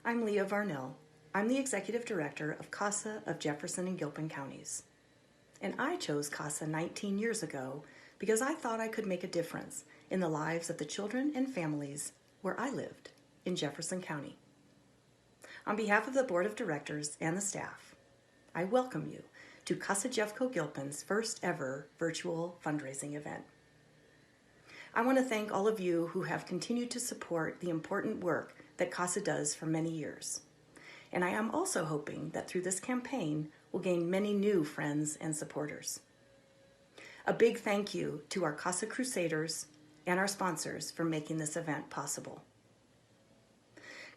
I'm Leah Varnell. I'm the Executive Director of CASA of Jefferson and Gilpin counties. And I chose CASA 19 years ago because I thought I could make a difference in the lives of the children and families where I lived in Jefferson County. On behalf of the Board of Directors and the staff, I welcome you to CASA Jeffco Gilpin's first ever virtual fundraising event. I want to thank all of you who have continued to support the important work that CASA does for many years. And I am also hoping that through this campaign, we'll gain many new friends and supporters. A big thank you to our CASA Crusaders and our sponsors for making this event possible.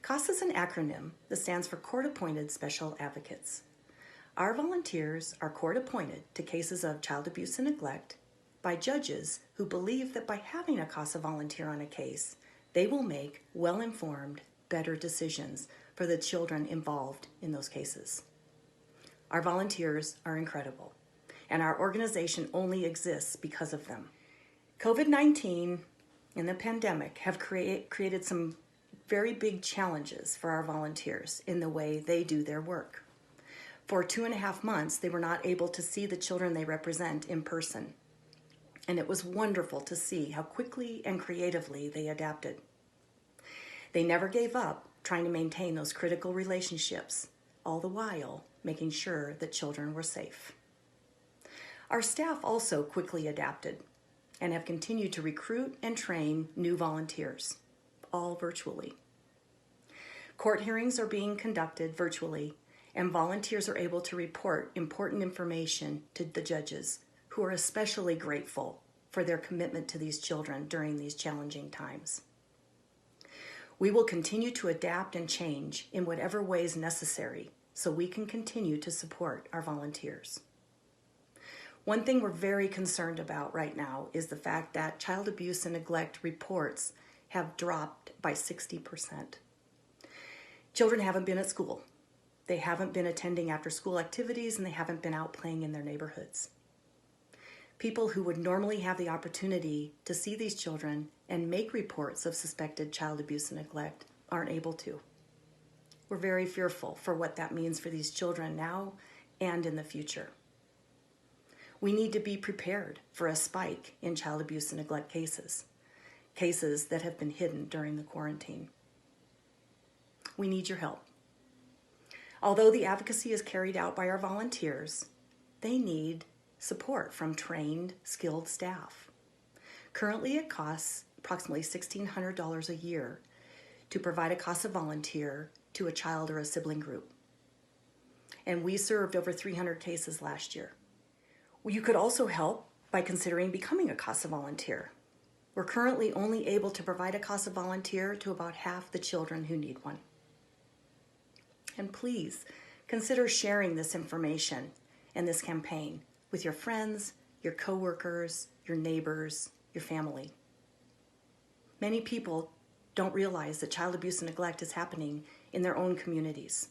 CASA is an acronym that stands for Court Appointed Special Advocates. Our volunteers are court appointed to cases of child abuse and neglect by judges who believe that by having a CASA volunteer on a case, they will make well-informed, better decisions for the children involved in those cases. Our volunteers are incredible, and our organization only exists because of them. COVID-19 and the pandemic have created some very big challenges for our volunteers in the way they do their work. For 2.5 months, they were not able to see the children they represent in person. And it was wonderful to see how quickly and creatively they adapted. They never gave up trying to maintain those critical relationships, all the while making sure that children were safe. Our staff also quickly adapted and have continued to recruit and train new volunteers, all virtually. Court hearings are being conducted virtually, and volunteers are able to report important information to the judges, who are especially grateful for their commitment to these children during these challenging times. We will continue to adapt and change in whatever ways necessary so we can continue to support our volunteers. One thing we're very concerned about right now is the fact that child abuse and neglect reports have dropped by 60%. Children haven't been at school. They haven't been attending after-school activities, and they haven't been out playing in their neighborhoods. People who would normally have the opportunity to see these children and make reports of suspected child abuse and neglect aren't able to. We're very fearful for what that means for these children now and in the future. We need to be prepared for a spike in child abuse and neglect cases that have been hidden during the quarantine. We need your help. Although the advocacy is carried out by our volunteers, they need support from trained, skilled staff. Currently, it costs approximately $1,600 a year to provide a CASA volunteer to a child or a sibling group. And we served over 300 cases last year. You could also help by considering becoming a CASA volunteer. We're currently only able to provide a CASA volunteer to about half the children who need one. And please consider sharing this information and this campaign with your friends, your coworkers, your neighbors, your family. Many people don't realize that child abuse and neglect is happening in their own communities.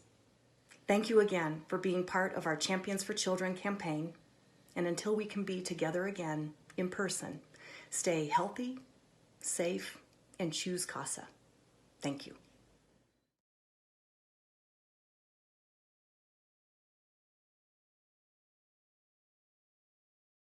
Thank you again for being part of our Champions for Children campaign. And until we can be together again in person, stay healthy, safe, and choose CASA. Thank you.